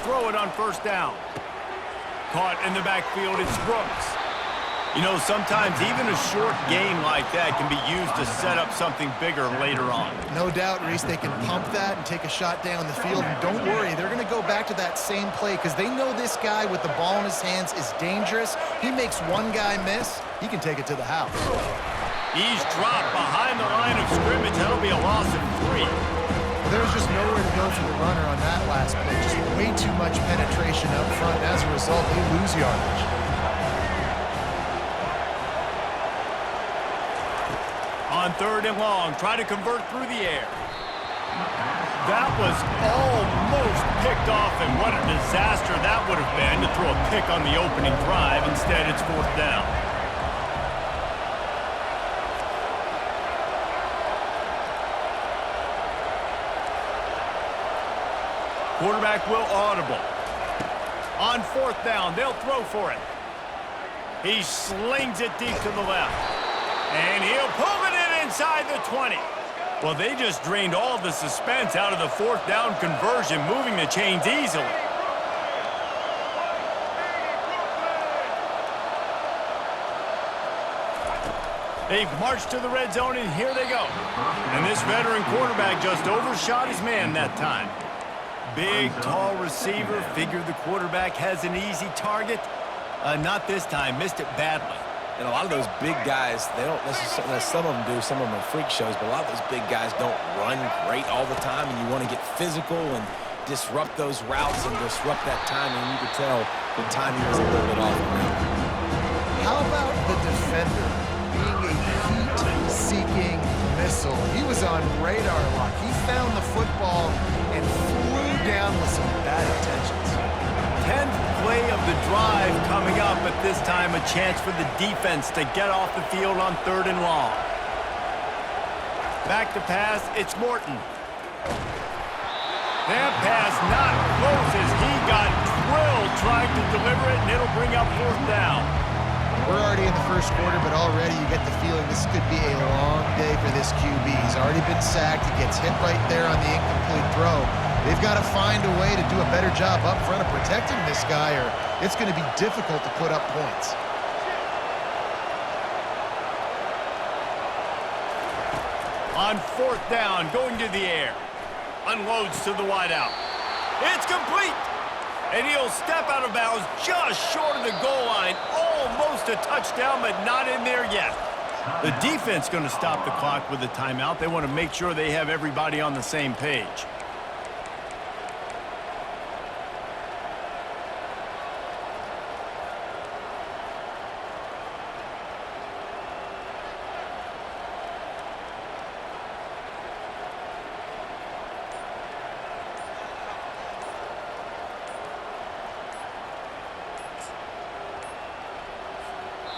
throw it on first down. Caught in the backfield, it's Brooks. You know, sometimes even a short gain like that can be used to set up something bigger later on. No doubt, Reese, they can pump that and take a shot down the field. And don't worry, they're going to go back to that same play because they know this guy with the ball in his hands is dangerous. He makes one guy miss, he can take it to the house. He's dropped behind the line of scrimmage. That'll be a loss of 3. There's just nowhere to go for the runner on that last play. Just way too much penetration up front. As a result, they lose yardage. On 3rd and long, try to convert through the air. That was almost picked off, and what a disaster that would have been to throw a pick on the opening drive. Instead, it's 4th down. Quarterback will audible. On 4th down, they'll throw for it. He slings it deep to the left. And he'll pull it in inside the 20. Well, they just drained all the suspense out of the 4th down conversion, moving the chains easily. They've marched to the red zone, and here they go. And this veteran quarterback just overshot his man that time. Big, tall receiver. Figured the quarterback has an easy target. Not this time. Missed it badly. And a lot of those big guys, they don't necessarily, some of them do, some of them are freak shows, but a lot of those big guys don't run great all the time, and you want to get physical and disrupt those routes and disrupt that timing. You could tell the timing was a little bit off. How about the defender being a heat-seeking missile? He was on radar lock. He found the football and flew down with some bad intentions. 10th play of the drive coming up, but this time a chance for the defense to get off the field on 3rd and long. Back to pass, it's Morton. That pass not close as he got drilled trying to deliver it, and it'll bring up 4th down. We're already in the first quarter, but already you get the feeling this could be a long day for this QB. He's already been sacked. He gets hit right there on the incomplete throw. They've got to find a way to do a better job up front of protecting this guy, or it's going to be difficult to put up points. On 4th down, going to the air. Unloads to the wideout. It's complete. And he'll step out of bounds just short of the goal line. Almost a touchdown, but not in there yet. The defense going to stop the clock with a timeout. They want to make sure they have everybody on the same page.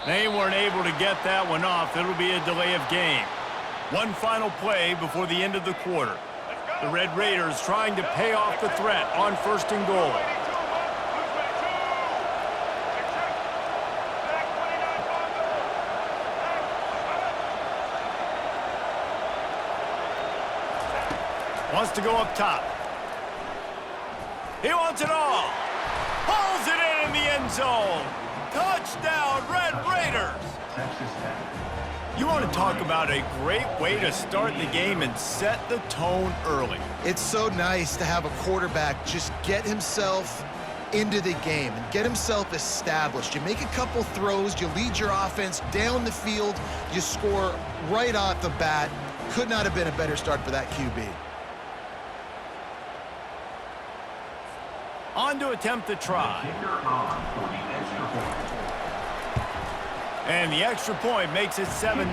They weren't able to get that one off. It'll be a delay of game. One final play before the end of the quarter. The Red Raiders trying to pay off the threat on 1st and goal. Wants to go up top. He wants it all. Pulls it in the end zone. Touchdown, Red Raiders! You want to talk about a great way to start the game and set the tone early. It's so nice to have a quarterback just get himself into the game and get himself established. You make a couple throws, you lead your offense down the field, you score right off the bat. Could not have been a better start for that QB. On to attempt the try. And the extra point makes it 7-0.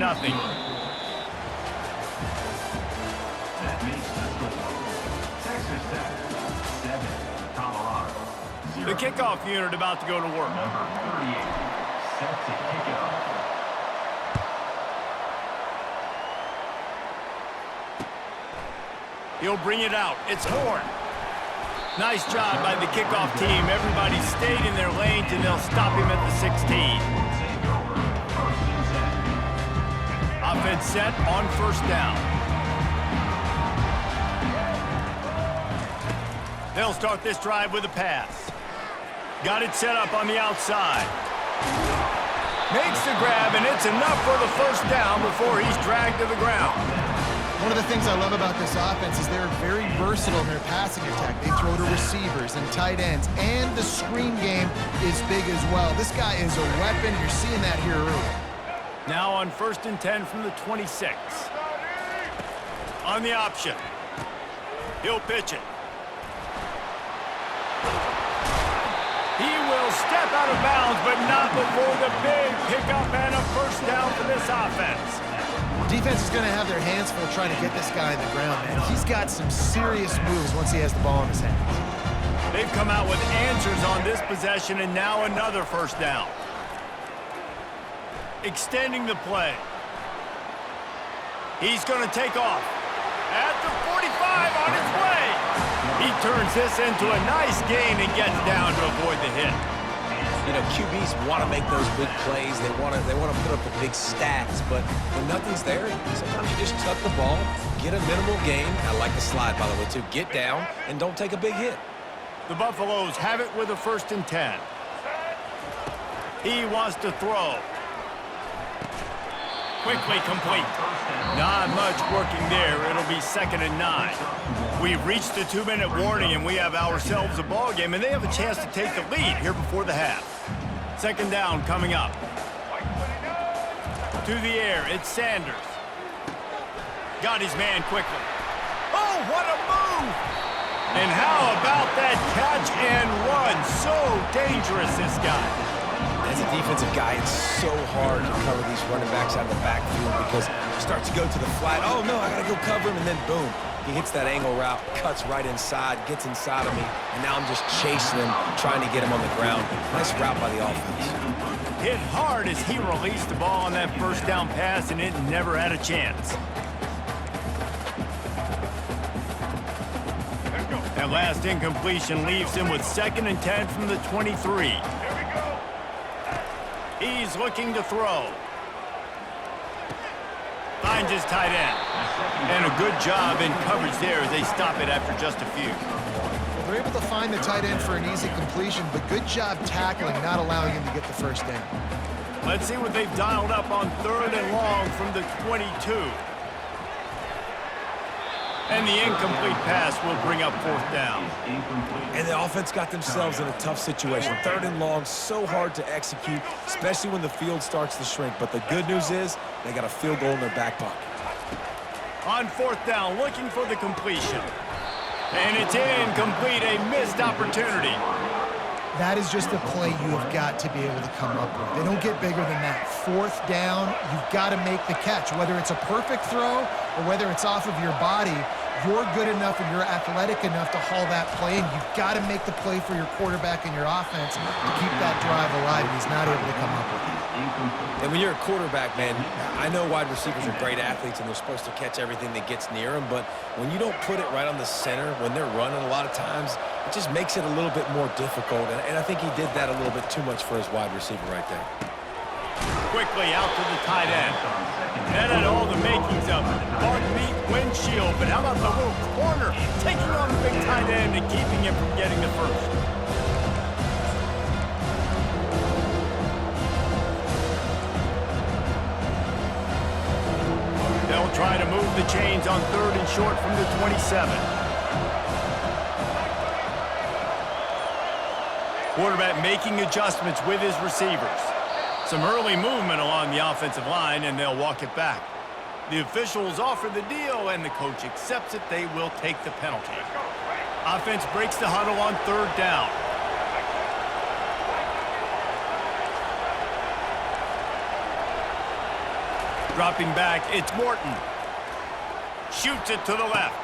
The kickoff unit about to go to work. Number 38, set to kick it off. He'll bring it out. It's Horn. Nice job by the kickoff team. Everybody stayed in their lanes, and they'll stop him at the 16. Offense set on 1st down. They'll start this drive with a pass. Got it set up on the outside. Makes the grab, and it's enough for the first down before he's dragged to the ground. One of the things I love about this offense is they're very versatile in their passing attack. They throw to receivers and tight ends, and the screen game is big as well. This guy is a weapon. You're seeing that here early. Now on 1st and 10 from the 26. On the option. He'll pitch it. He will step out of bounds, but not before the big pickup and a first down for this offense. Defense is going to have their hands full trying to get this guy in the ground, man. He's got some serious moves once he has the ball in his hands. They've come out with answers on this possession, and now another first down. Extending the play. He's going to take off. At the 45 on his way. He turns this into a nice gain and gets down to avoid the hit. You know, QBs want to make those big plays. They want to put up the big stats, but when nothing's there, sometimes you just tuck the ball, get a minimal gain. I like the slide, by the way, too. Get down and don't take a big hit. The Buffaloes have it with a 1st and 10. He wants to throw. Quickly complete. Not much working there. It'll be 2nd and 9. We've reached the 2-minute warning, and we have ourselves a ball game, and they have a chance to take the lead here before the half. 2nd down coming up. To the air, it's Sanders. Got his man quickly. Oh, what a move! And how about that catch and run? So dangerous, this guy. As a defensive guy, it's so hard to cover these running backs out of the backfield because you start to go to the flat. Oh, no, I got to go cover him, and then boom. He hits that angle route, cuts right inside, gets inside of me, and now I'm just chasing him, trying to get him on the ground. Nice route by the offense. Hit hard as he released the ball on that first down pass, and it never had a chance. That last incompletion leaves him with 2nd and 10 from the 23. He's looking to throw. Finds his tight end. And a good job in coverage there as they stop it after just a few. Well, they're able to find the tight end for an easy completion, but good job tackling, not allowing him to get the first down. Let's see what they've dialed up on 3rd and long from the 22. And the incomplete pass will bring up 4th down. And the offense got themselves in a tough situation. 3rd and long, so hard to execute, especially when the field starts to shrink. But the good news is they got a field goal in their back pocket. On 4th down, looking for the completion. And it's incomplete, a missed opportunity. That is just a play you have got to be able to come up with. They don't get bigger than that. 4th down, you've got to make the catch. Whether it's a perfect throw or whether it's off of your body, you're good enough and you're athletic enough to haul that play, and you've got to make the play for your quarterback and your offense to keep that drive alive, and he's not able to come up with it. And when you're a quarterback, man, I know wide receivers are great athletes and they're supposed to catch everything that gets near them, but when you don't put it right on the center, when they're running a lot of times, it just makes it a little bit more difficult, and I think he did that a little bit too much for his wide receiver right there. Quickly out to the tight end. That had all the makings of bug meat windshield, but how about the little corner taking on the big tight end and keeping him from getting the first? They'll try to move the chains on 3rd and short from the 27. Quarterback making adjustments with his receivers. Some early movement along the offensive line, and they'll walk it back. The officials offer the deal, and the coach accepts it. They will take the penalty. Offense breaks the huddle on 3rd down. Dropping back, it's Morton. Shoots it to the left.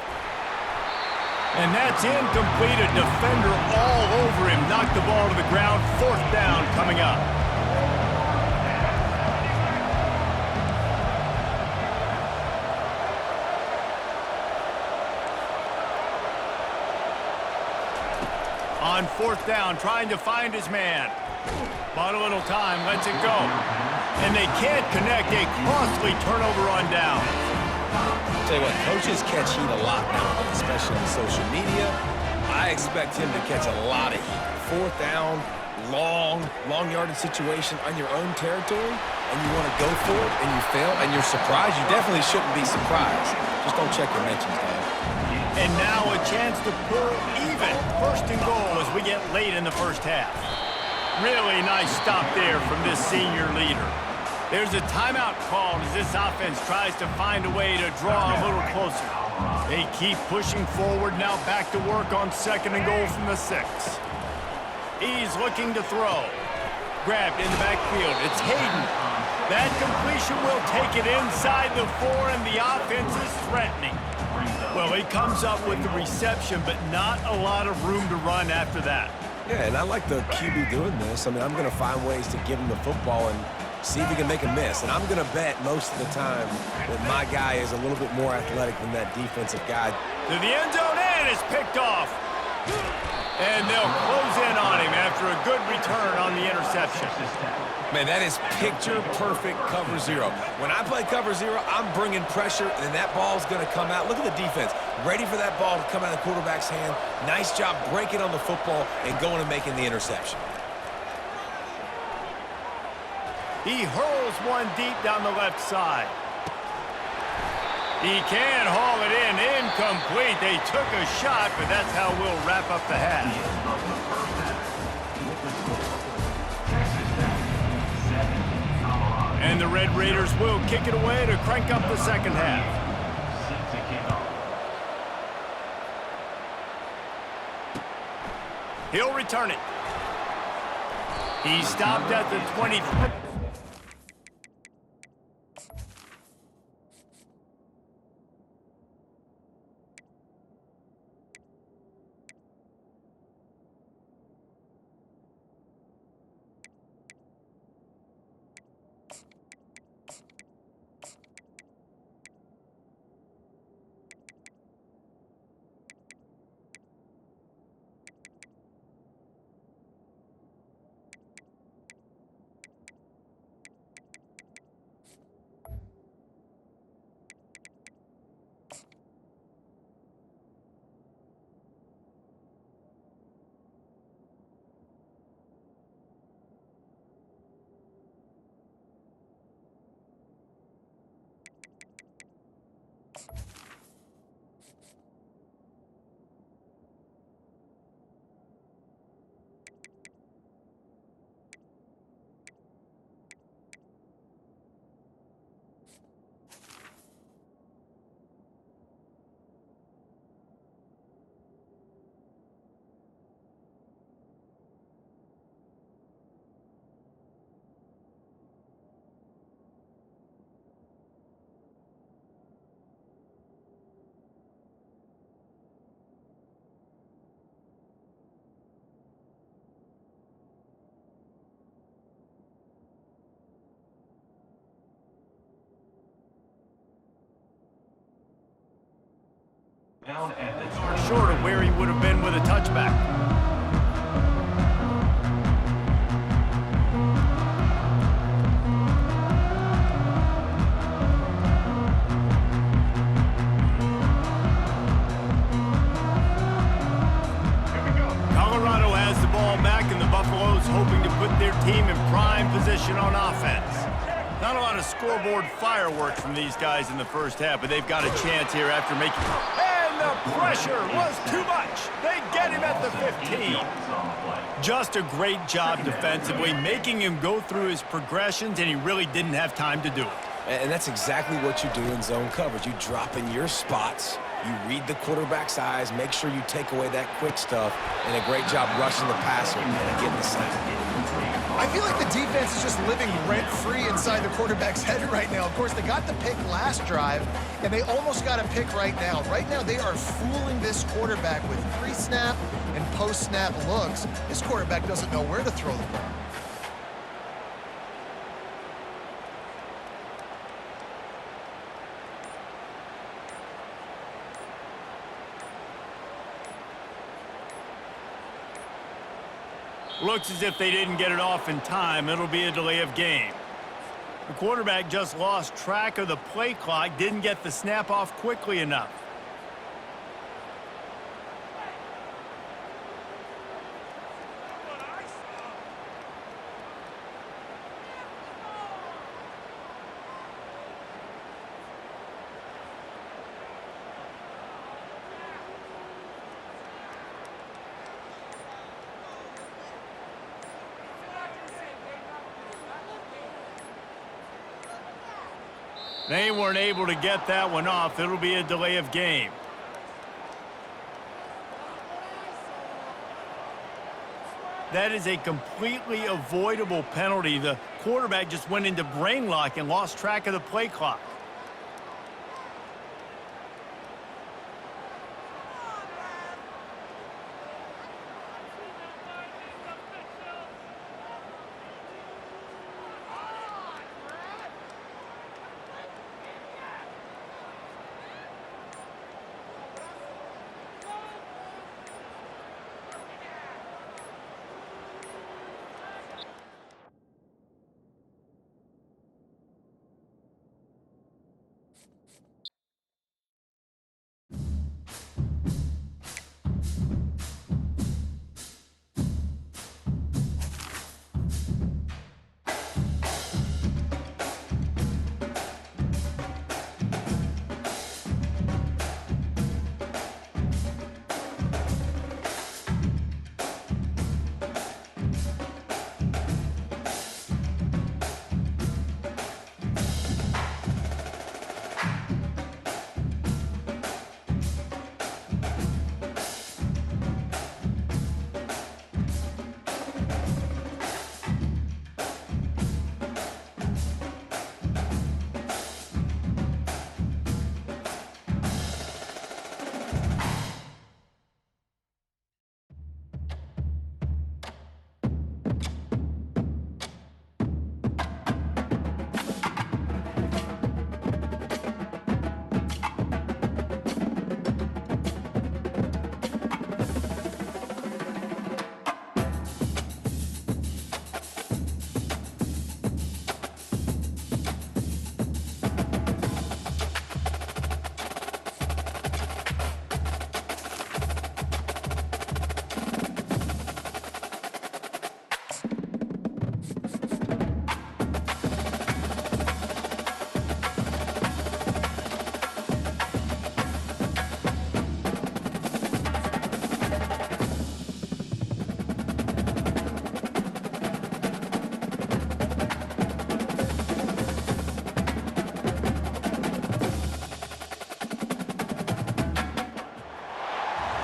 And that's incomplete. A defender all over him. Knocked the ball to the ground. 4th down coming up. On 4th down, trying to find his man. Bought a little time, lets it go. And they can't connect. A costly turnover on down. Tell you what, coaches catch heat a lot now, especially on social media. I expect him to catch a lot of heat. Fourth down, long yardage situation on your own territory, and you want to go for it, and you fail, and you're surprised. You definitely shouldn't be surprised. Just don't check your mentions, Dan. And now a chance to pull even. First and goal as we get late in the first half. Really nice stop there from this senior leader. There's a timeout called as this offense tries to find a way to draw a little closer. They keep pushing forward, now back to work on second and goal from the 6. He's looking to throw. Grabbed in the backfield. It's Hayden. That completion will take it inside the 4, and the offense is threatening. Well, he comes up with the reception, but not a lot of room to run after that. Yeah, and I like the QB doing this. I mean, I'm going to find ways to give him the football and see if he can make a miss. And I'm going to bet most of the time that my guy is a little bit more athletic than that defensive guy. To the end zone, and it's picked off. And they'll close in on him after a good return on the interception. Man, that is picture-perfect cover zero. When I play cover zero, I'm bringing pressure, and that ball's going to come out. Look at the defense. Ready for that ball to come out of the quarterback's hand. Nice job breaking on the football and going and making the interception. He hurls one deep down the left side. He can haul it in. Incomplete. They took a shot, but that's how we'll wrap up the half. And the Red Raiders will kick it away to crank up the second half. He'll return it. He stopped at the 23. Short of where he would have been with a touchback. Colorado has the ball back, and the Buffaloes hoping to put their team in prime position on offense. Not a lot of scoreboard fireworks from these guys in the first half, but they've got a chance here after making... And the pressure was too much. They get him at the 15. Just a great job defensively, making him go through his progressions, and he really didn't have time to do it. And that's exactly what you do in zone coverage. You drop in your spots, you read the quarterback's eyes, make sure you take away that quick stuff, and a great job rushing the passer and getting the sack. I feel like the defense is just living rent-free inside the quarterback's head right now. Of course, they got the pick last drive, and they almost got a pick right now. Right now, they are fooling this quarterback with pre-snap and post-snap looks. This quarterback doesn't know where to throw the ball. Looks as if they didn't get it off in time. It'll be a delay of game. The quarterback just lost track of the play clock, didn't get the snap off quickly enough. They weren't able to get that one off. It'll be a delay of game. That is a completely avoidable penalty. The quarterback just went into brain lock and lost track of the play clock.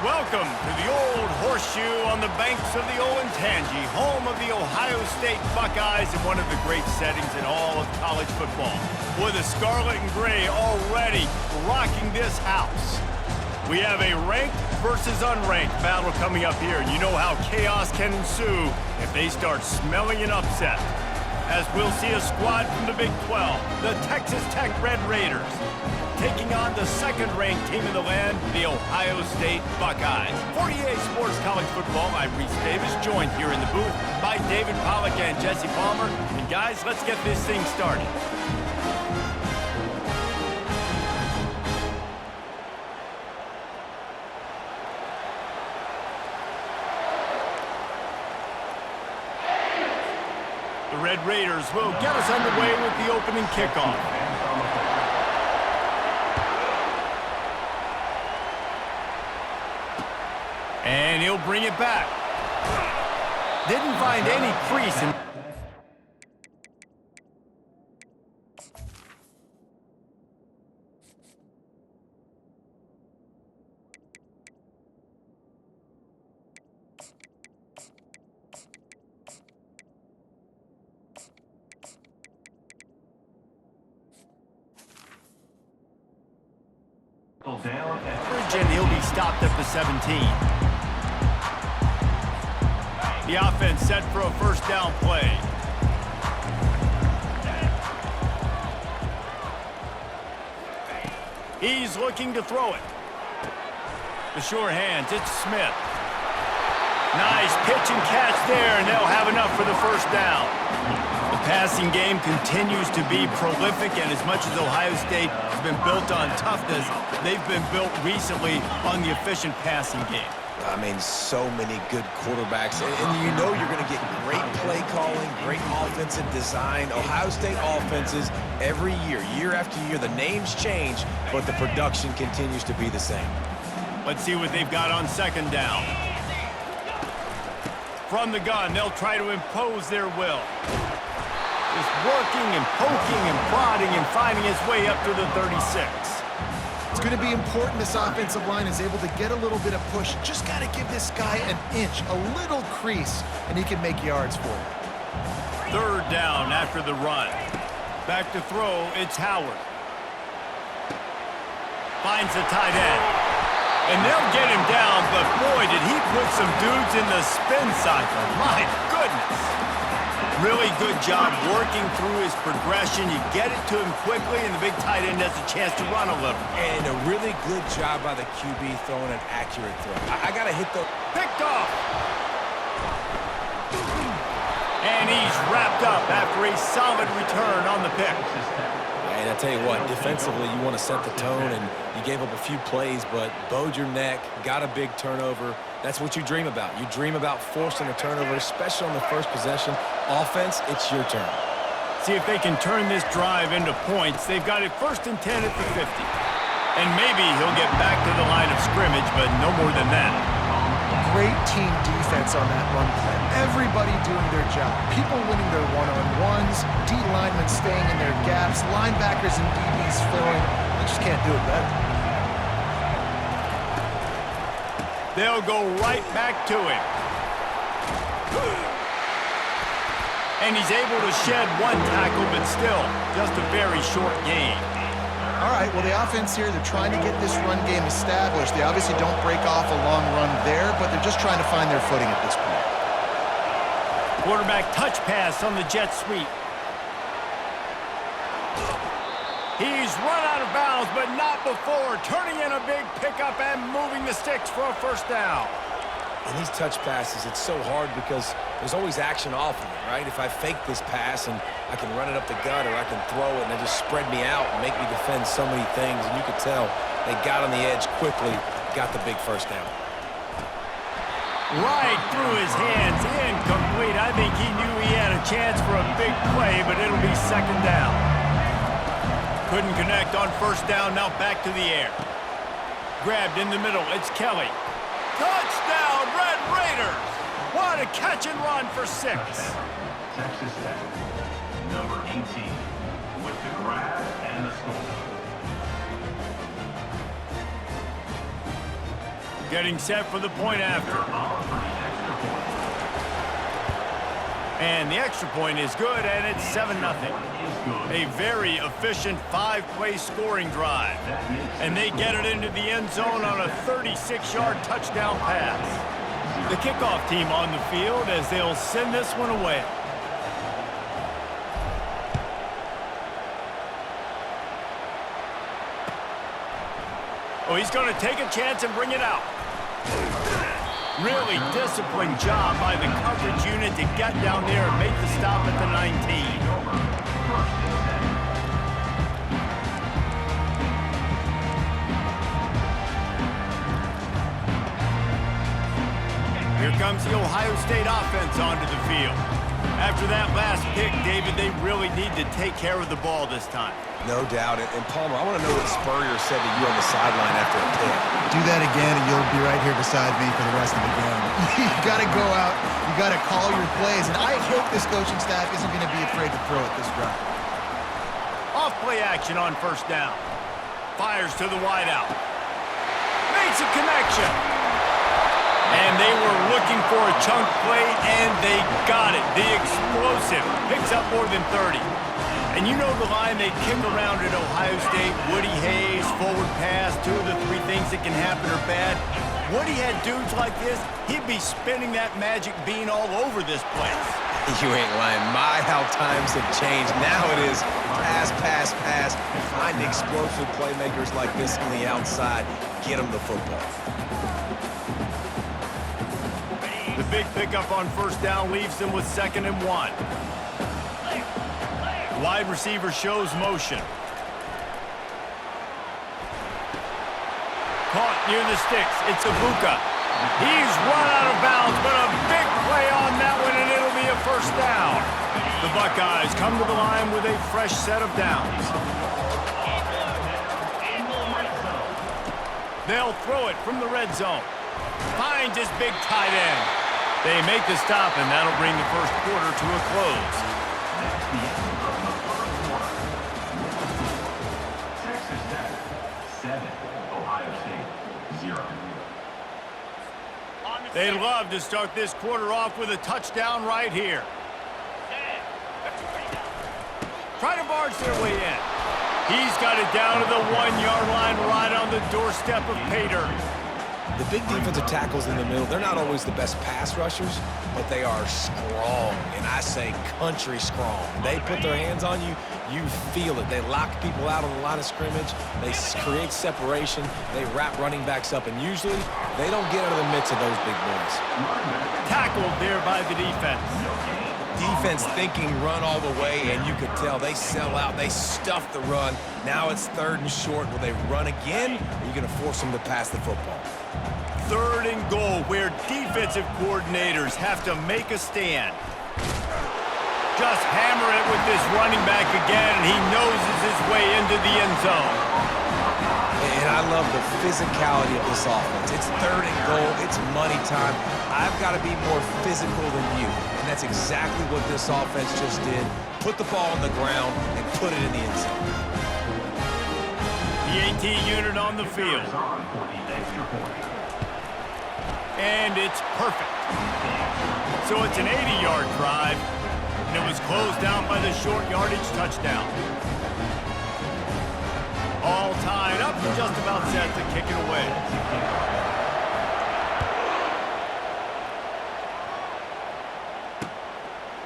Welcome to the Old Horseshoe on the banks of the Olentangy, home of the Ohio State Buckeyes and one of the great settings in all of college football. With the scarlet and gray already rocking this house. We have a ranked versus unranked battle coming up here, and you know how chaos can ensue if they start smelling an upset. As we'll see a squad from the Big 12, the Texas Tech Red Raiders, taking on the second-ranked team in the land, the Ohio State Buckeyes. For EA Sports College Football, I'm Reese Davis, joined here in the booth by David Pollack and Jesse Palmer. And guys, let's get this thing started. The Red Raiders will get us underway with the opening kickoff. And he'll bring it back. Didn't find any crease in... And he'll be stopped at the 17. The offense set for a first down play. He's looking to throw it. The sure hands, it's Smith. Nice pitch and catch there, and they'll have enough for the first down. The passing game continues to be prolific, and as much as Ohio State has been built on toughness, they've been built recently on the efficient passing game. I mean, so many good quarterbacks, and you know you're going to get great play calling, great offensive design. Ohio State offenses every year, year after year, the names change, but the production continues to be the same. Let's see what they've got on second down. From the gun, they'll try to impose their will. Just working and poking and prodding and finding his way up to the 36. It's going to be important this offensive line is able to get a little bit of push. Just got to give this guy an inch, a little crease, and he can make yards for it. Third down after the run. Back to throw, it's Howard. Finds the tight end. And they'll get him down, but boy, did he put some dudes in the spin cycle. My goodness. Really good job working through his progression. You get it to him quickly, and the big tight end has a chance to run a little. And a really good job by the QB throwing an accurate throw. I got to hit the... Picked off. And he's wrapped up after a solid return on the pick. And I tell you what, defensively, you want to set the tone, and you gave up a few plays, but bowed your neck, got a big turnover. That's what you dream about. You dream about forcing a turnover, especially on the first possession. Offense, it's your turn. See if they can turn this drive into points. They've got it 1st and 10 at the 50. And maybe he'll get back to the line of scrimmage, but no more than that. Great team defense on that run play. Everybody doing their job. People winning their one-on-ones, D linemen staying in their gaps, linebackers and DBs filling. They just can't do it better. They'll go right back to him. And he's able to shed one tackle, but still, just a very short gain. All right, well, the offense here, they're trying to get this run game established. They obviously don't break off a long run there, but they're just trying to find their footing at this point. Quarterback touch pass on the jet sweep. He's run out of bounds, but not before. Turning in a big pickup and moving the sticks for a first down. And these touch passes, it's so hard because there's always action off of it, right? If I fake this pass and I can run it up the gut or I can throw it and they just spread me out and make me defend so many things, and you could tell they got on the edge quickly, got the big first down. Right through his hands, incomplete. I think he knew he had a chance for a big play, but it'll be 2nd down. Couldn't connect on 1st down, now back to the air. Grabbed in the middle, it's Kelly. Touchdown, Red Raiders! What a catch and run for 6. Texas Tech, number 18, with the grab and the score. Getting set for the point after. And the extra point is good, and it's 7-0. A very efficient 5-play scoring drive. And they get it into the end zone on a 36-yard touchdown pass. The kickoff team on the field as they'll send this one away. Oh, he's going to take a chance and bring it out. Really disciplined job by the coverage unit to get down there and make the stop at the 19. Here comes the Ohio State offense onto the field. After that last pick, David, they really need to take care of the ball this time. No doubt. And Palmer, I want to know what Spurrier said to you on the sideline after a pick. Do that again, and you'll be right here beside me for the rest of the game. You got to go out. You got to call your plays, and I hope this coaching staff isn't going to be afraid to throw it this drive. Off play action on 1st down. Fires to the wideout. Makes a connection. And they were looking for a chunk play, and they got it. The explosive picks up more than 30. And you know the line they kick around at Ohio State, Woody Hayes, forward pass, 2 of the 3 things that can happen are bad. Woody had dudes like this, he'd be spinning that magic bean all over this place. You ain't lying. My, how times have changed. Now it is pass, pass, pass. Find explosive playmakers like this on the outside. Get them the football. The big pickup on 1st down leaves them with 2nd and 1. Wide receiver shows motion. Caught near the sticks. It's Ibuka. He's run out of bounds, but a big play on that one, and it'll be a 1st down. The Buckeyes come to the line with a fresh set of downs. They'll throw it from the red zone. Finds his big tight end. They make the stop, and that'll bring the 1st quarter to a close. That's the end of the first quarter. With the score, Texas Tech 7, Ohio State 0. They'd love to start this quarter off with a touchdown right here. Try to barge their way in. He's got it down to the 1-yard line right on the doorstep of pay dirt. The big defensive tackles in the middle, they're not always the best pass rushers, but they are strong, and I say country strong. They put their hands on you, you feel it. They lock people out on the line of scrimmage. They create separation. They wrap running backs up, and usually they don't get out of the midst of those big boys. Tackled there by the defense. Defense thinking run all the way, and you could tell they sell out. They stuff the run. Now it's 3rd and short. Will they run again, or are you going to force them to pass the football? 3rd and goal, where defensive coordinators have to make a stand. Just hammer it with this running back again, and he noses his way into the end zone. And I love the physicality of this offense. It's 3rd and goal. It's money time. I've got to be more physical than you. And that's exactly what this offense just did. Put the ball on the ground and put it in the end zone. The AT unit on the field. And it's perfect. So it's an 80-yard drive, and it was closed out by the short yardage touchdown. All tied up and just about set to kick it away.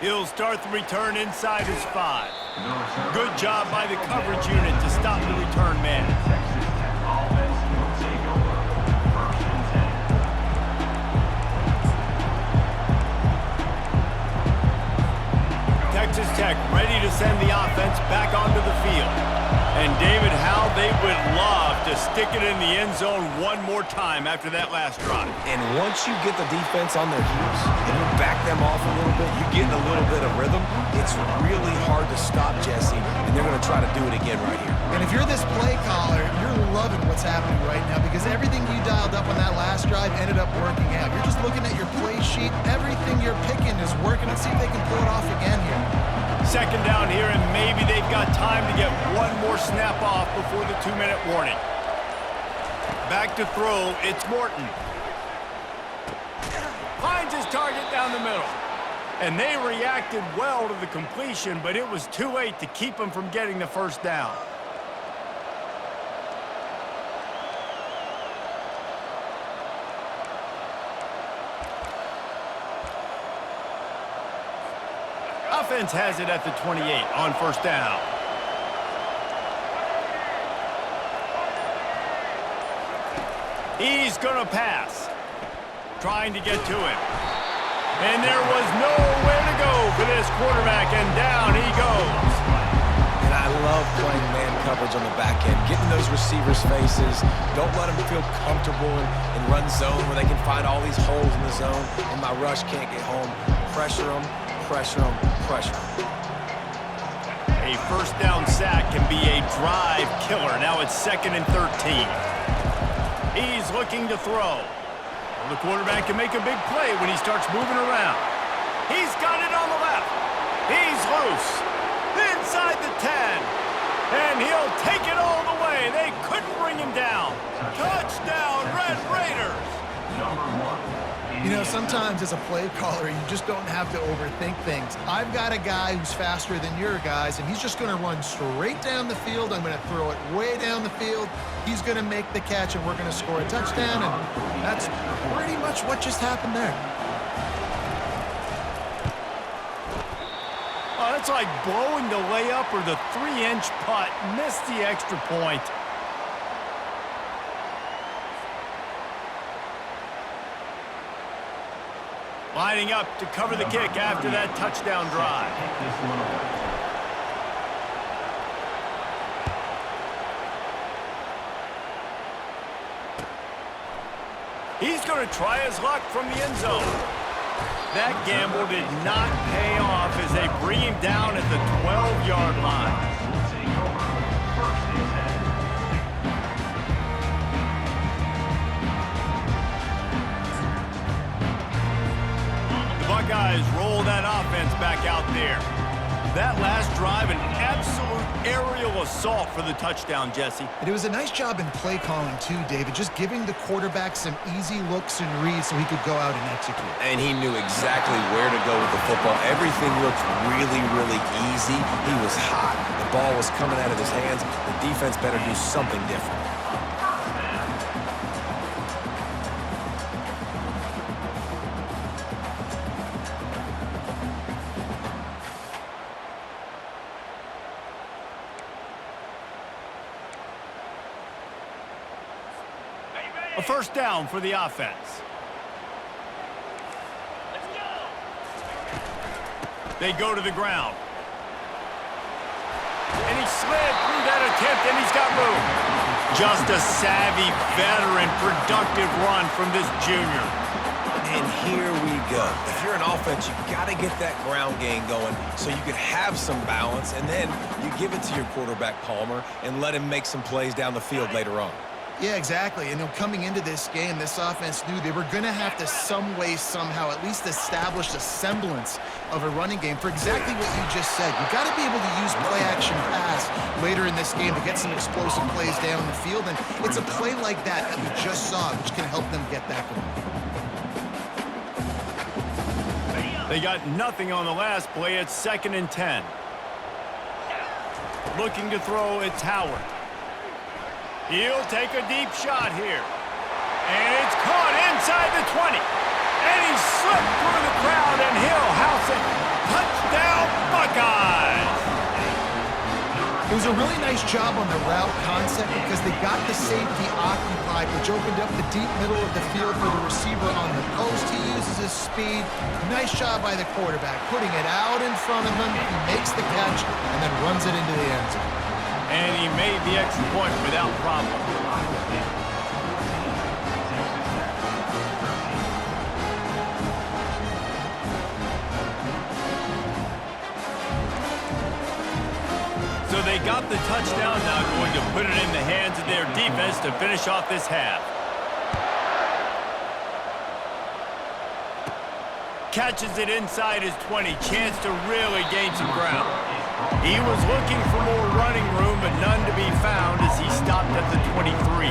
He'll start the return inside his 5. Good job by the coverage unit to stop the return man. Texas Tech ready to send the offense back onto the field. And David, how they would love to stick it in the end zone one more time after that last drive. And once you get the defense on their heels and you back them off a little bit, you get a little bit of rhythm, it's really hard to stop Jesse, and they're going to try to do it again right here. And if you're this play caller, you're loving what's happening right now because everything you dialed up on that last drive ended up working out. You're just looking at your play sheet. Everything you're picking is working. Let's see if they can pull it off again here. 2nd down here, and maybe they've got time to get one more snap off before the 2-minute warning. Back to throw, it's Morton. Finds his target down the middle. And they reacted well to the completion, but it was too late to keep him from getting the 1st down. Offense has it at the 28 on 1st down. He's going to pass. Trying to get to him. And there was nowhere to go for this quarterback, and down he goes. And I love playing man coverage on the back end, getting those receivers' faces. Don't let them feel comfortable in run zone where they can find all these holes in the zone, and my rush can't get home. Pressure them. Pressure them, pressure them. A 1st down sack can be a drive killer. Now it's 2nd and 13. He's looking to throw. Well, the quarterback can make a big play when he starts moving around. He's got it on the left. He's loose. Inside the 10. And he'll take it all the way. They couldn't bring him down. Touchdown, Red Raiders. Number 1. You know, sometimes as a play caller, you just don't have to overthink things. I've got a guy who's faster than your guys, and he's just going to run straight down the field. I'm going to throw it way down the field. He's going to make the catch, and we're going to score a touchdown, and that's pretty much what just happened there. Oh, that's like blowing the layup or the 3-inch putt. Missed the extra point. Lining up to cover the kick after that touchdown drive. He's going to try his luck from the end zone. That gamble did not pay off as they bring him down at the 12-yard line. Buckeyes roll that offense back out there. That last drive, an absolute aerial assault for the touchdown, Jesse. And it was a nice job in play calling too, David, just giving the quarterback some easy looks and reads so he could go out and execute. And he knew exactly where to go with the football. Everything looked really, really easy. He was hot. The ball was coming out of his hands. The defense better do something different. A first down for the offense. They go to the ground. And he slid through that attempt, and he's got room. Just a savvy, veteran, productive run from this junior. And here we go. If you're an offense, you got to get that ground game going so you can have some balance, and then you give it to your quarterback, Palmer, and let him make some plays down the field later on. Yeah, exactly. And coming into this game, this offense knew they were going to have to some way, somehow, at least establish a semblance of a running game for exactly what you just said. You got to be able to use play-action pass later in this game to get some explosive plays down the field. And it's a play like that that we just saw, which can help them get that going. They got nothing on the last play. It's 2nd and 10. Looking to throw, it's Howard. He'll take a deep shot here. And it's caught inside the 20. And he slipped through the crowd, and he'll house it. Touchdown, Buckeyes! It was a really nice job on the route concept because they got the safety occupied, which opened up the deep middle of the field for the receiver on the post. He uses his speed. Nice job by the quarterback, putting it out in front of him. He makes the catch and then runs it into the end zone. And he made the extra point without problem. So they got the touchdown, now going to put it in the hands of their defense to finish off this half. Catches it inside his 20, chance to really gain some ground. He was looking for more running room, but none to be found as he stopped at the 23.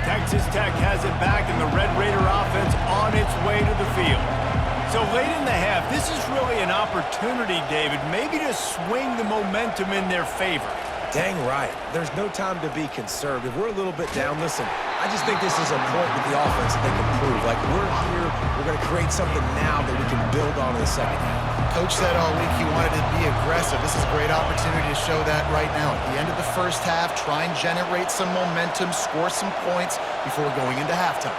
Texas Tech has it back, and the Red Raider offense on its way to the field. So late in the half, this is really an opportunity, David, maybe to swing the momentum in their favor. Dang right. There's no time to be conservative. We're a little bit down. Listen, I just think this is a point with the offense that they can prove. Like, we're here, we're going to create something now that we can build on in the second half. Coach said all week he wanted to be aggressive. This is a great opportunity to show that right now. At the end of the first half, try and generate some momentum, score some points before going into halftime.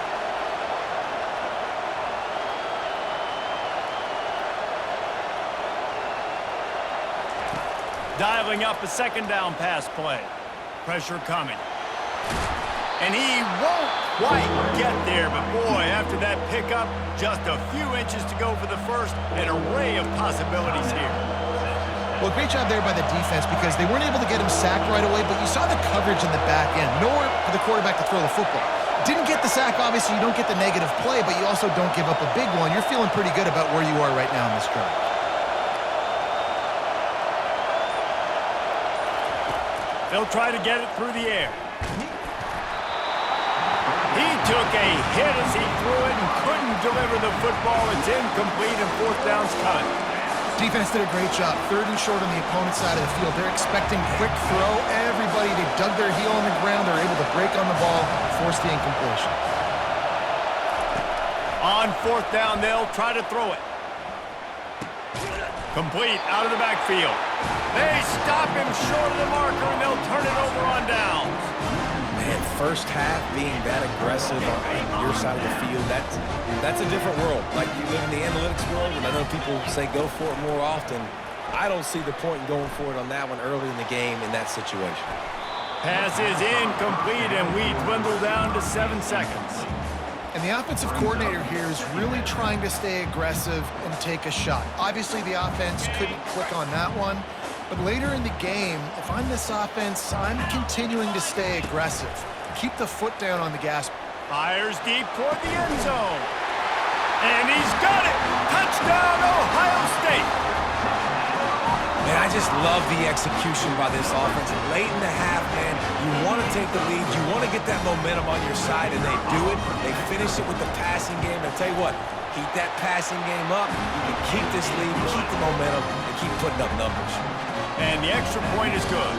Dialing up a 2nd down pass play. Pressure coming. And he won't quite get there, but boy, after that pickup, just a few inches to go for the first. An array of possibilities here. Well, great job there by the defense because they weren't able to get him sacked right away, but you saw the coverage in the back end. Nowhere for the quarterback to throw the football. Didn't get the sack, obviously you don't get the negative play, but you also don't give up a big one. You're feeling pretty good about where you are right now in this drive. They'll try to get it through the air. He took a hit as he threw it and couldn't deliver the football. It's incomplete and 4th down's cut. Defense did a great job. 3rd and short on the opponent's side of the field. They're expecting quick throw. Everybody, they dug their heel on the ground. They're able to break on the ball, force the incompletion. On 4th down, they'll try to throw it. Complete out of the backfield. They stop him short of the marker, and they'll turn it over on downs. Man, first half being that aggressive on your side of the field, that's a different world. Like, you live in the analytics world, and I know people say go for it more often. I don't see the point in going for it on that one early in the game in that situation. Pass is incomplete, and we dwindle down to 7 seconds. And the offensive coordinator here is really trying to stay aggressive and take a shot. Obviously, the offense couldn't click on that one. But later in the game, if I'm this offense, I'm continuing to stay aggressive. Keep the foot down on the gas. Fires deep toward the end zone. And he's got it! Touchdown, Ohio State! Man, I just love the execution by this offense. Late in the half, man, you want to take the lead. You want to get that momentum on your side, and they do it. They finish it with the passing game. And I tell you what, keep that passing game up. You can keep this lead, keep the momentum, and keep putting up numbers. And the extra point is good.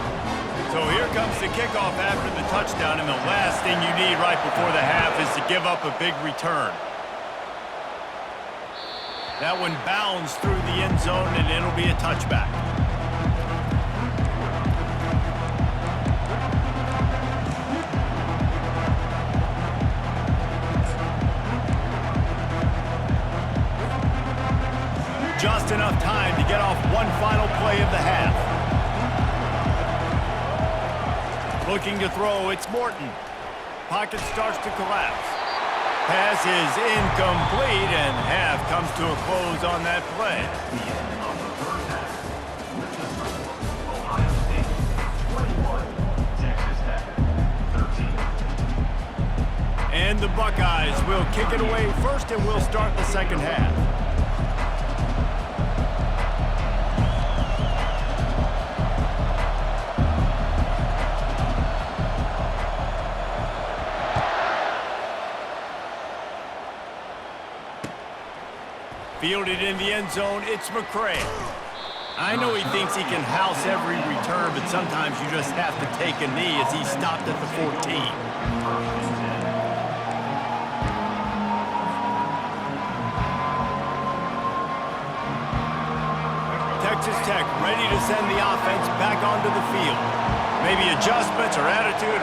So here comes the kickoff after the touchdown, and the last thing you need right before the half is to give up a big return. That one bounds through the end zone, and it'll be a touchback. Just enough time to get off one final play of the half. Looking to throw, it's Morton. Pocket starts to collapse. Pass is incomplete, and half comes to a close on that play. The end of the first half. With the score, Ohio State 21, Texas Tech 13. And the Buckeyes will kick it away first, and we'll start the second half. Fielded in the end zone, it's McCray. I know he thinks he can house every return, but sometimes you just have to take a knee as he stopped at the 14. Texas Tech ready to send the offense back onto the field. Maybe adjustments or attitude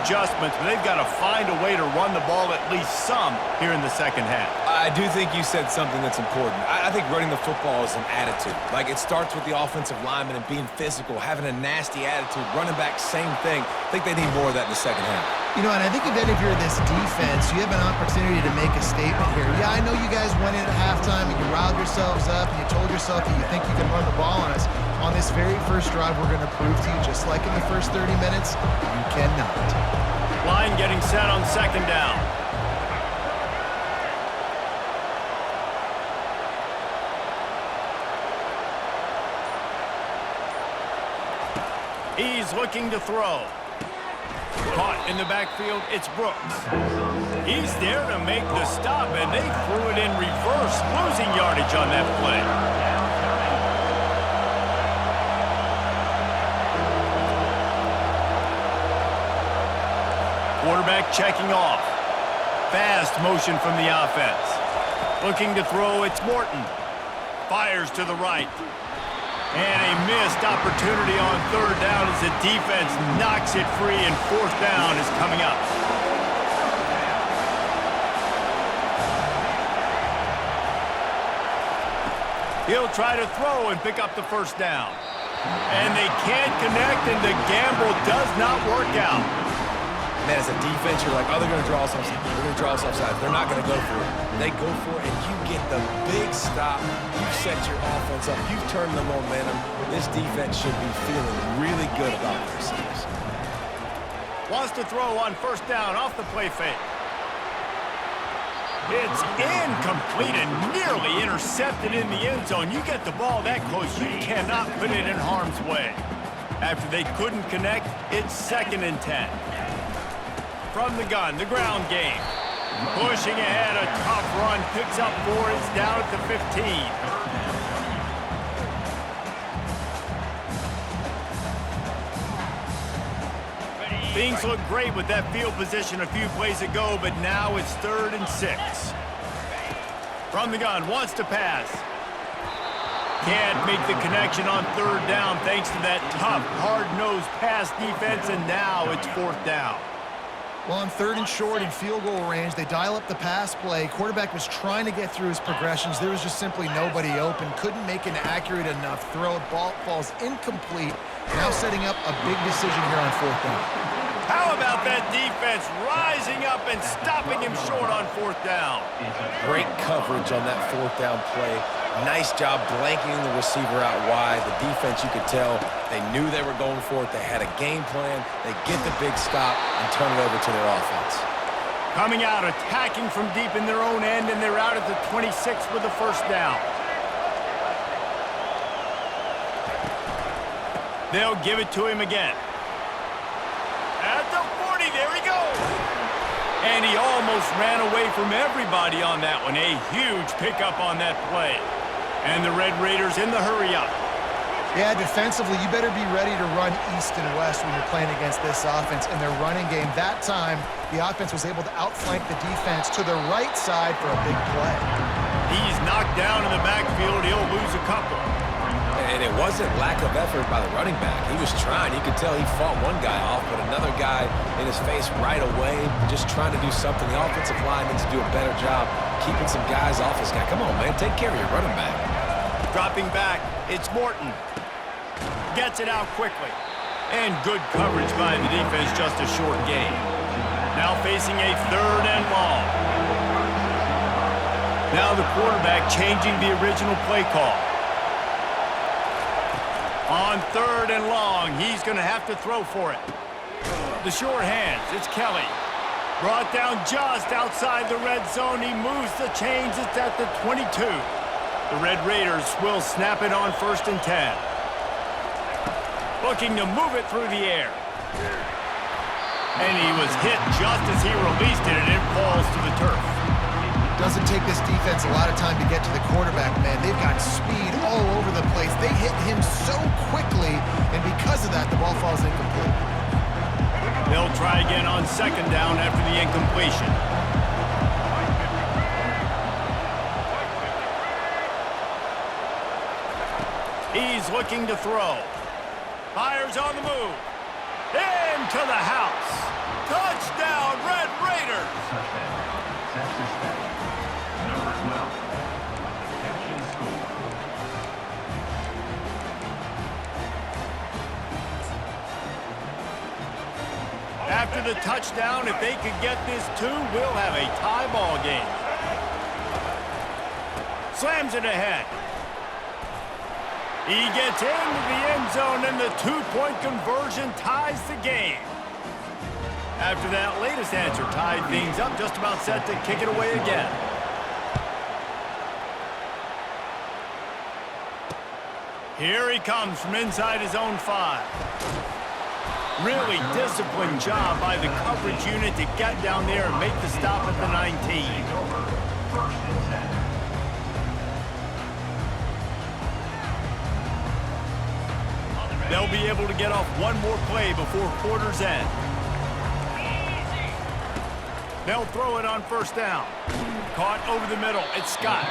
adjustments, but they've got to find a way to run the ball at least some here in the second half. I do think you said something that's important. I think running the football is an attitude. Like, it starts with the offensive lineman and being physical, having a nasty attitude. Running back, same thing. I think they need more of that in the second half. You know, and I think even if you're this defense, you have an opportunity to make a statement here. Yeah, I know you guys went in at halftime and you riled yourselves up and you told yourself that you think you can run the ball on us. On this very first drive, we're going to prove to you, just like in the first 30 minutes, you cannot. Line getting set on second down. He's looking to throw. Caught in the backfield, it's Brooks. He's there to make the stop, and they threw it in reverse, losing yardage on that play. Quarterback checking off. Fast motion from the offense. Looking to throw, it's Morton. Fires to the right. And a missed opportunity on third down as the defense knocks it free, and fourth down is coming up. He'll try to throw and pick up the first down. And they can't connect, and the gamble does not work out. Man, as a defense, you're like, oh, they're going to draw us offside. They're going to draw us offside. They're not going to go for it. They go for it, and you get the big stop. You've set your offense up. You've turned the momentum. This defense should be feeling really good about themselves. Wants to throw on first down off the play fake. It's incomplete and nearly intercepted in the end zone. You get the ball that close, you cannot put it in harm's way. After they couldn't connect, it's 2nd and 10. From the gun, the ground game. Pushing ahead, a tough run, picks up 4, it's down at the 15. Things look great with that field position a few plays ago, but now it's 3rd and 6. From the gun, wants to pass. Can't make the connection on 3rd down thanks to that tough, hard-nosed pass defense, and now it's 4th down. Well, on 3rd and short in field goal range, they dial up the pass play. Quarterback was trying to get through his progressions. There was just simply nobody open. Couldn't make an accurate enough throw. Ball falls incomplete. Now setting up a big decision here on 4th down. How about that defense rising up and stopping him short on 4th down? Great coverage on that 4th down play. Nice job blanketing the receiver out wide. The defense, you could tell, they knew they were going for it. They had a game plan. They get the big stop and turn it over to their offense. Coming out, attacking from deep in their own end, and they're out at the 26 with the first down. They'll give it to him again. At the 40, there he goes. And he almost ran away from everybody on that one. A huge pickup on that play. And the Red Raiders in the hurry-up. Yeah, defensively, you better be ready to run east and west when you're playing against this offense in their running game. That time, the offense was able to outflank the defense to the right side for a big play. He's knocked down in the backfield. He'll lose a couple. And it wasn't lack of effort by the running back. He was trying. You could tell he fought one guy off, but another guy in his face right away, just trying to do something. The offensive line needs to do a better job keeping some guys off this guy. Come on, man. Take care of your running back. Dropping back, it's Morton. Gets it out quickly. And good coverage by the defense, just a short gain. Now facing a 3rd and long. Now the quarterback changing the original play call. On 3rd and long, he's going to have to throw for it. The short hands, it's Kelly. Brought down just outside the red zone. He moves the chains. It's at the 22. The Red Raiders will snap it on 1st and 10. Looking to move it through the air. And he was hit just as he released it, and it falls to the turf. Doesn't take this defense a lot of time to get to the quarterback, man. They've got speed all over the place. They hit him so quickly, and because of that, the ball falls incomplete. They'll try again on 2nd down after the incompletion. He's looking to throw. Fires on the move. Into the house. Touchdown, Red Raiders! Texas Tech. Number 12. Attention score. After the touchdown, if they could get this 2, we'll have a tie ball game. Slams it ahead. He gets into the end zone, and the 2-point conversion ties the game. After that latest answer tied things up, just about set to kick it away again. Here he comes from inside his own 5. Really disciplined job by the coverage unit to get down there and make the stop at the 19. First and 10. They'll be able to get off one more play before quarter's end. They'll throw it on 1st down. Caught over the middle. It's Scott.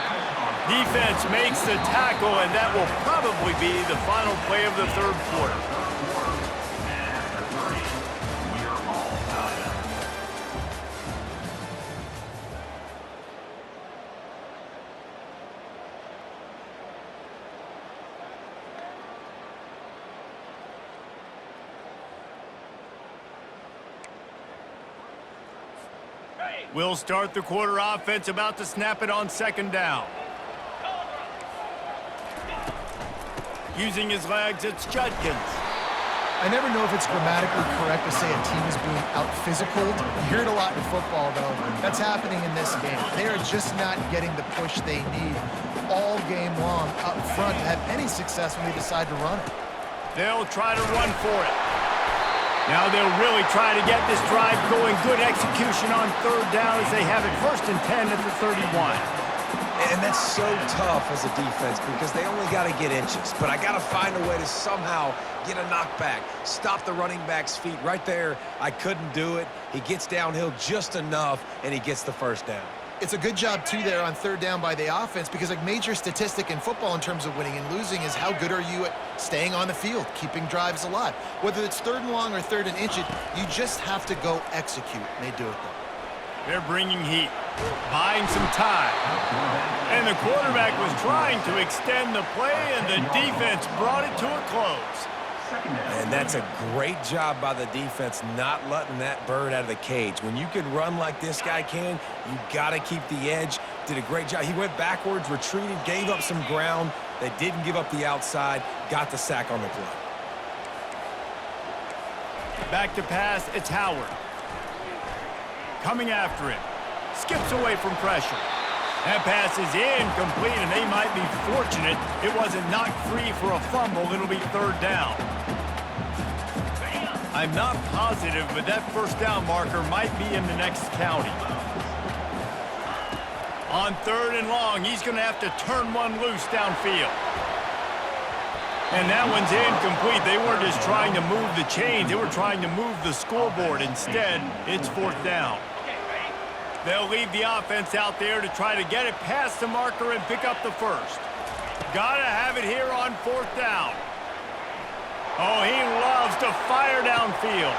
Defense makes the tackle, and that will probably be the final play of the 3rd quarter. We'll start the quarter offense, about to snap it on 2nd down. Using his legs, it's Judkins. I never know if it's grammatically correct to say a team is being out-physicaled. You hear it a lot in football, though. That's happening in this game. They are just not getting the push they need all game long up front to have any success when they decide to run it. They'll try to run for it. Now they'll really try to get this drive going. Good execution on 3rd down as they have it 1st and 10 at the 31. And that's so tough as a defense because they only got to get inches. But I got to find a way to somehow get a knockback, stop the running back's feet right there. I couldn't do it. He gets downhill just enough, and he gets the 1st down. It's a good job, too, there on 3rd down by the offense because a major statistic in football in terms of winning and losing is how good are you at staying on the field, keeping drives alive. Whether it's 3rd and long or 3rd and inches, you just have to go execute, and they do it, though. They're bringing heat, buying some time. And the quarterback was trying to extend the play, and the defense brought it to a close. And that's a great job by the defense not letting that bird out of the cage. When you can run like this guy can, you got to keep the edge. Did a great job. He went backwards, retreated, gave up some ground. They didn't give up the outside, got the sack on the play. Back to pass, it's Howard. coming after him. Skips away from pressure. That pass is incomplete, and they might be fortunate it wasn't knocked free for a fumble. It'll be third down. I'm not positive, but that first down marker might be in the next county. On third and long, he's going to have to turn one loose downfield. And that one's incomplete. They weren't just trying to move the chains. They were trying to move the scoreboard. Instead, it's fourth down. They'll leave the offense out there to try to get it past the marker and pick up the first. Gotta have it here on fourth down. Oh, he loves to fire downfield.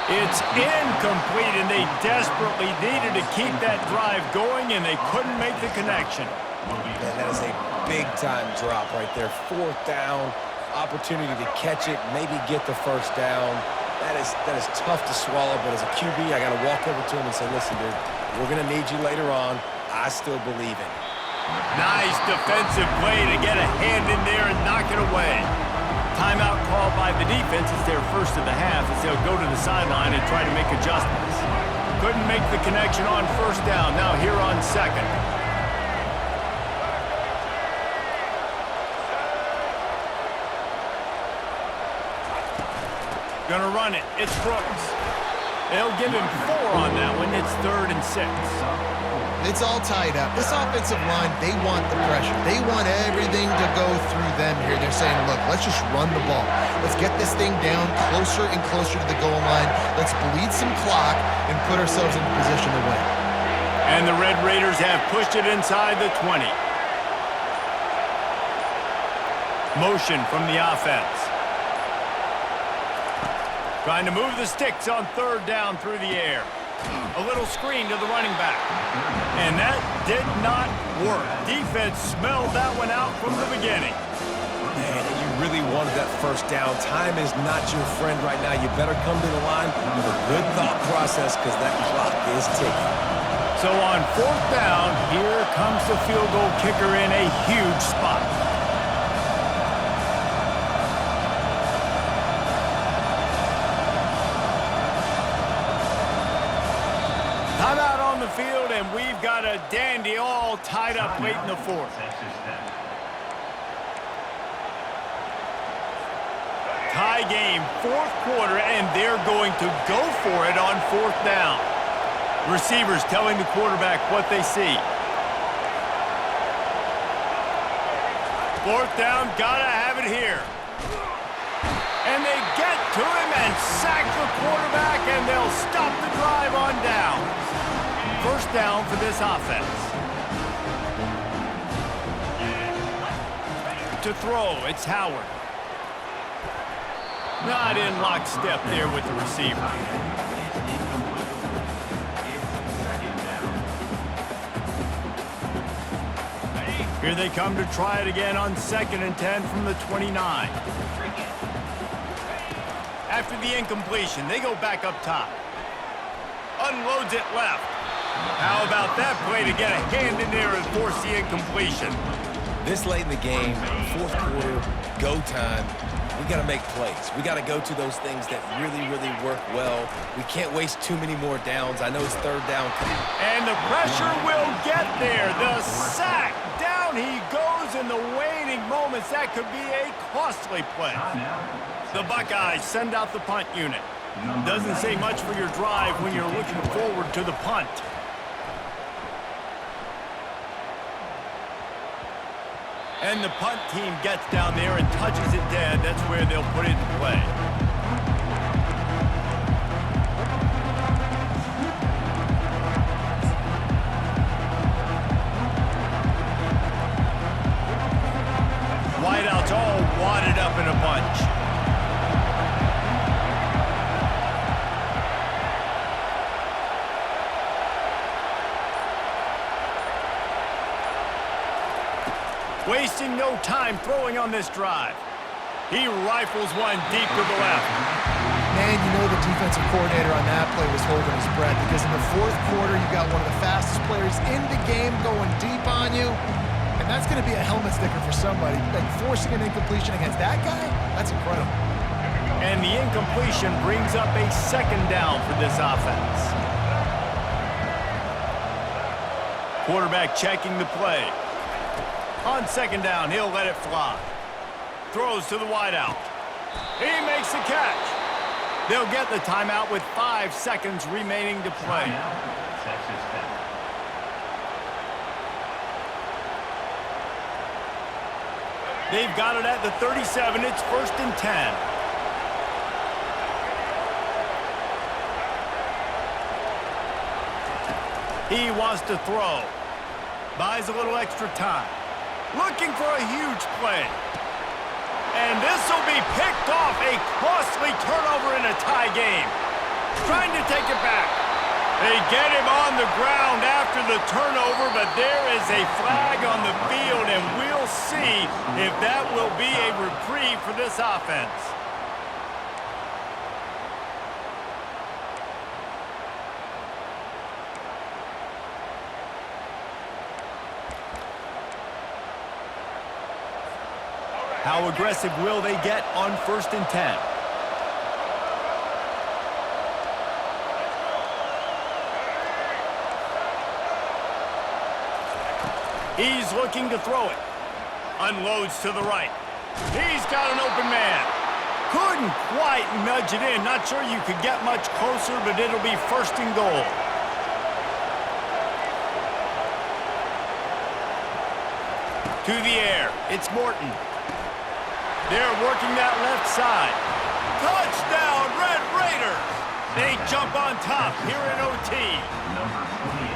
It's incomplete, and they desperately needed to keep that drive going, and they couldn't make the connection. Man, that is a big-time drop right there. Fourth down, opportunity to catch it, maybe get the first down. That is tough to swallow, but as a QB, I got to walk over to him and say, listen, dude, we're going to need you later on. I still believe in you. Nice defensive play to get a hand in there and knock it away. Timeout called by the defense. It's their first of the half as they'll go to the sideline and try to make adjustments. Couldn't make the connection on first down. Now here on second. Gonna run it. It's Brooks. They'll give him 4 on that one. It's 3rd and 6. It's all tied up. This offensive line, they want the pressure. They want everything to go through them here. They're saying, look, let's just run the ball. Let's get this thing down closer and closer to the goal line. Let's bleed some clock and put ourselves in position to win. And the Red Raiders have pushed it inside the 20. Motion from the offense. Trying to move the sticks on third down through the air. A little screen to the running back. And that did not work. Defense smelled that one out from the beginning. Man, you really wanted that first down. Time is not your friend right now. You better come to the line with a good thought process because that clock is ticking. So on fourth down, here comes the field goal kicker in a huge spot. Timeout on the field, and we've got a dandy all tied up late in the fourth. Tie game, fourth quarter, and they're going to go for it on fourth down. Receivers telling the quarterback what they see. Fourth down, gotta have it here. And they get to him and sack the quarterback, and they'll stop the drive on down. First down for this offense. To throw, it's Howard. Not in lockstep there with the receiver. Here they come to try it again on 2nd and 10 from the 29. After the incompletion, they go back up top. Unloads it left. How about that play to get a hand in there and force the incompletion? This late in the game, fourth quarter, go time, we got to make plays. We got to go to those things that really, really work well. We can't waste too many more downs. I know it's third down. And the pressure will get there. The sack. Down he goes in the waning moments. That could be a costly play. The Buckeyes send out the punt unit. Doesn't say much for your drive when you're looking forward to the punt. And the punt team gets down there and touches it dead. That's where they'll put it in play. Wideouts all wadded up in a bunch. Wasting no time throwing on this drive. He rifles one deep to the left. Man, you know the defensive coordinator on that play was holding his breath because in the fourth quarter, you got one of the fastest players in the game going deep on you. And that's going to be a helmet sticker for somebody. Like forcing an incompletion against that guy, that's incredible. And the incompletion brings up a second down for this offense. Quarterback checking the play. On second down, he'll let it fly. Throws to the wideout. He makes the catch. They'll get the timeout with 5 seconds remaining to play. Texas Tech. They've got it at the 37. It's 1st and 10. He wants to throw. Buys a little extra time. Looking for a huge play. And this will be picked off. A costly turnover in a tie game. Trying to take it back. They get him on the ground after the turnover, but there is a flag on the field, and we'll see if that will be a reprieve for this offense. How aggressive will they get on 1st and 10? He's looking to throw it. Unloads to the right. He's got an open man. Couldn't quite nudge it in. Not sure you could get much closer, but it'll be 1st and goal. To the air. It's Morton. They're working that left side. Touchdown, Red Raiders! They jump on top here in OT.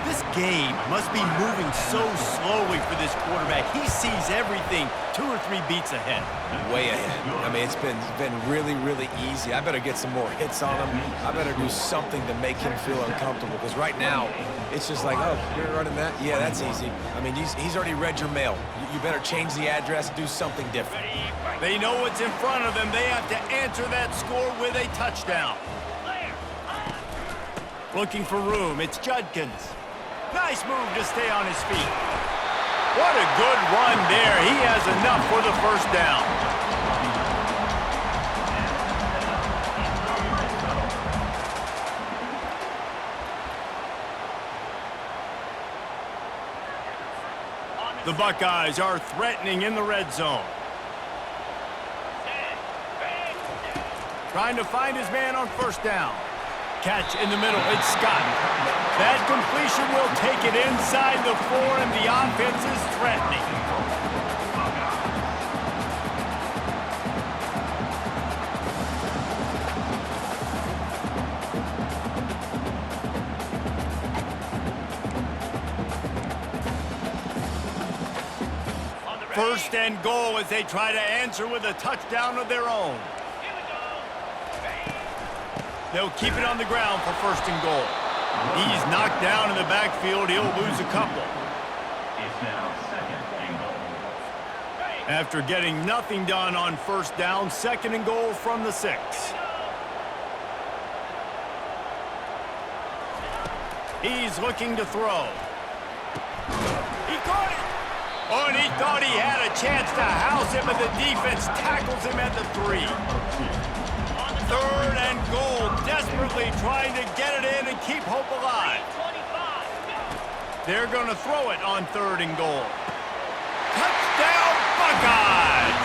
This game must be moving so slowly for this quarterback. He sees everything 2 or 3 beats ahead. Way ahead. I mean, it's been really, really easy. I better get some more hits on him. I better do something to make him feel uncomfortable, because right now, it's just like, oh, you're running that? Yeah, that's easy. I mean, he's already read your mail. You better change the address, do something different. They know what's in front of them. They have to answer that score with a touchdown. Looking for room. It's Judkins. Nice move to stay on his feet. What a good run there. He has enough for the 1st down. The Buckeyes are threatening in the red zone. Trying to find his man on 1st down. Catch in the middle. It's Scott. That completion will take it inside the 4, and the offense is threatening. First and goal as they try to answer with a touchdown of their own. They'll keep it on the ground for 1st and goal. He's knocked down in the backfield. He'll lose a couple. It's now 2nd and goal. After getting nothing done on 1st down, 2nd and goal from the 6. He's looking to throw. He caught it. Oh, and he thought he had a chance to house him, but the defense tackles him at the 3. 3rd and goal, desperately trying to get it in and keep hope alive. They're going to throw it on 3rd and goal. Touchdown, Buckeyes!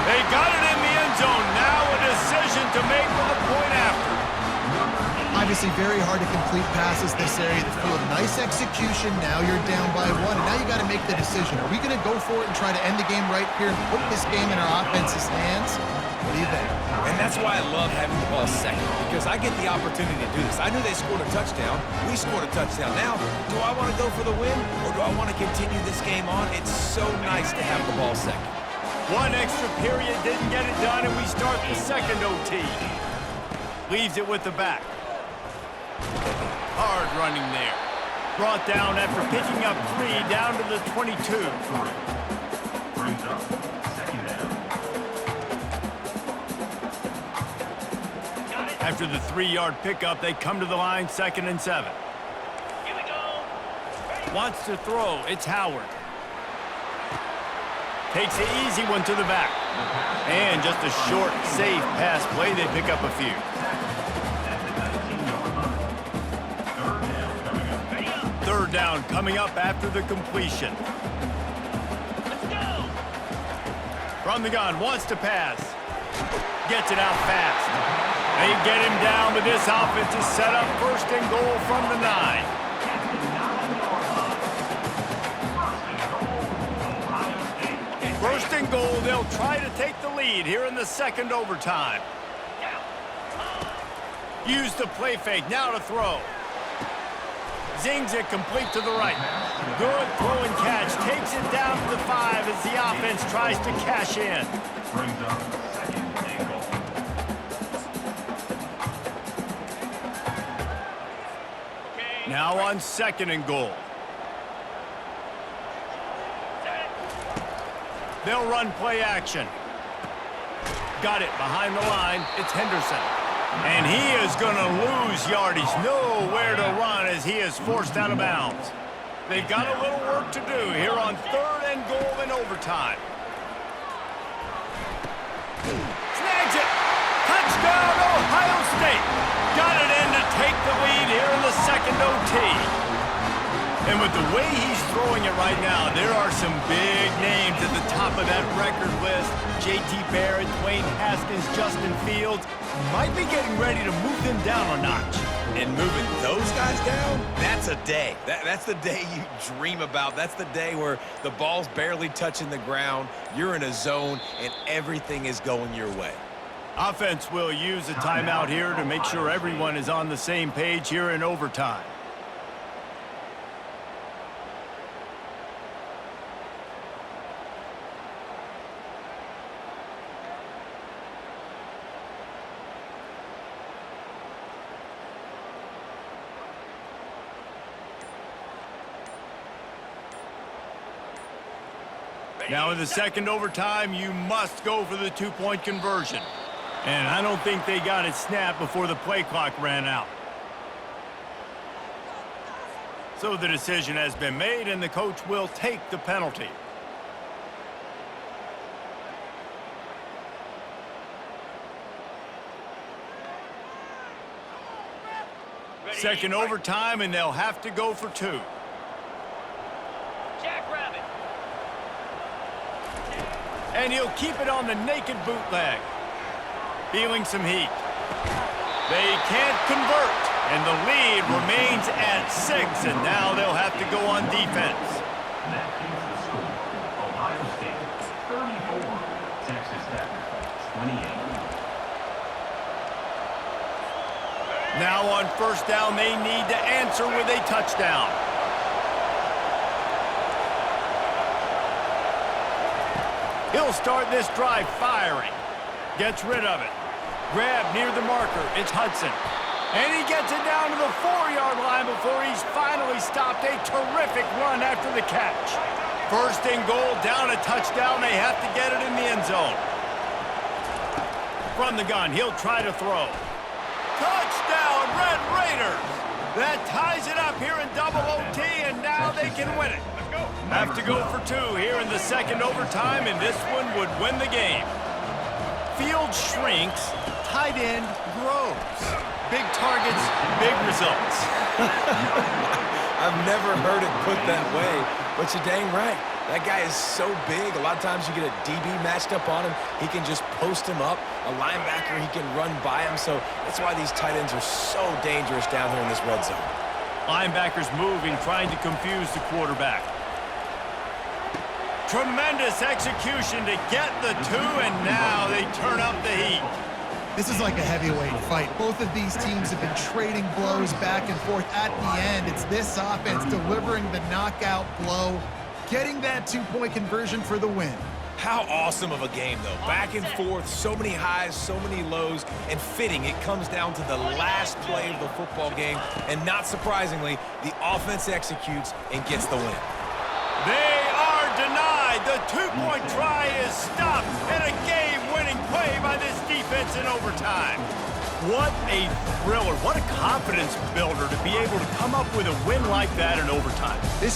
They got it in the end zone. Now a decision to make with a point after. Obviously very hard to complete passes this area of the field. Nice execution. Now you're down by 1, and now you got to make the decision. Are we going to go for it and try to end the game right here and put this game in our offense's hands? What do you think? And that's why I love having the ball second, because I get the opportunity to do this. I knew they scored a touchdown. We scored a touchdown. Now, do I want to go for the win, or do I want to continue this game on? It's so nice to have the ball second. 1 extra period didn't get it done, and we start the 2nd OT. Leaves it with the back. Hard running there. Brought down after picking up 3 down to the 22. Brings up 2nd down. After the 3-yard pickup, they come to the line, 2nd and 7. Here we go. Wants to throw. It's Howard. Takes the easy one to the back. And just a short, safe pass play. They pick up a few. down coming up after the completion. Let's go. From the gun, wants to pass. Gets it out fast. They get him down, but this offense is set up first and goal from the 9. First and goal, they'll try to take the lead here in the second overtime. Use the play fake, now to throw. Zings it complete to the right. Good throw and catch, takes it down to the 5 as the offense tries to cash in. Brings up second and goal. Now on second and goal. They'll run play action. Got it behind the line. It's Henderson. And he is going to lose yardage. Nowhere to run as he is forced out of bounds. They've got a little work to do here on third and goal in overtime. Snags it. Touchdown, Ohio State. Got it in to take the lead here in the second OT. And with the way he's throwing it right now, there are some big names at the top of that record list. J.T. Barrett, Dwayne Haskins, Justin Fields might be getting ready to move them down a notch. And moving those guys down, that's a day. That's the day you dream about. That's the day where the ball's barely touching the ground, you're in a zone, and everything is going your way. Offense will use a timeout here to make sure everyone is on the same page here in overtime. Now in the second overtime, you must go for the two-point conversion. And I don't think they got it snapped before the play clock ran out. So the decision has been made, and the coach will take the penalty. Second overtime, and they'll have to go for 2. Jackrabbit. And he'll keep it on the naked bootleg. Feeling some heat. They can't convert, and the lead remains at 6, and now they'll have to go on defense. That is the score. Ohio State 34, Texas Tech 28. Now on first down, they need to answer with a touchdown. He'll start this drive firing. Gets rid of it. Grab near the marker. It's Hudson. And he gets it down to the 4-yard line before he's finally stopped. A terrific run after the catch. First and goal, down a touchdown. They have to get it in the end zone. From the gun, he'll try to throw. Touchdown, Red Raiders! That ties it up here in double OT, and now they can win it. Have to go for 2 here in the second overtime, and this one would win the game. Field shrinks, tight end grows. Big targets, big results. I've never heard it put that way, but you're dang right. That guy is so big. A lot of times you get a DB matched up on him. He can just post him up. A linebacker, he can run by him. So that's why these tight ends are so dangerous down here in this red zone. Linebackers moving, trying to confuse the quarterback. Tremendous execution to get the 2, and now they turn up the heat. This is like a heavyweight fight. Both of these teams have been trading blows back and forth. At the end, it's this offense delivering the knockout blow, getting that 2-point conversion for the win. How awesome of a game, though. Back and forth, so many highs, so many lows, and fitting. It comes down to the last play of the football game, and not surprisingly, the offense executes and gets the win. They are denied. The 2-point try is stopped, and a game-winning play by this defense in overtime. What a thriller. What a confidence builder to be able to come up with a win like that in overtime. This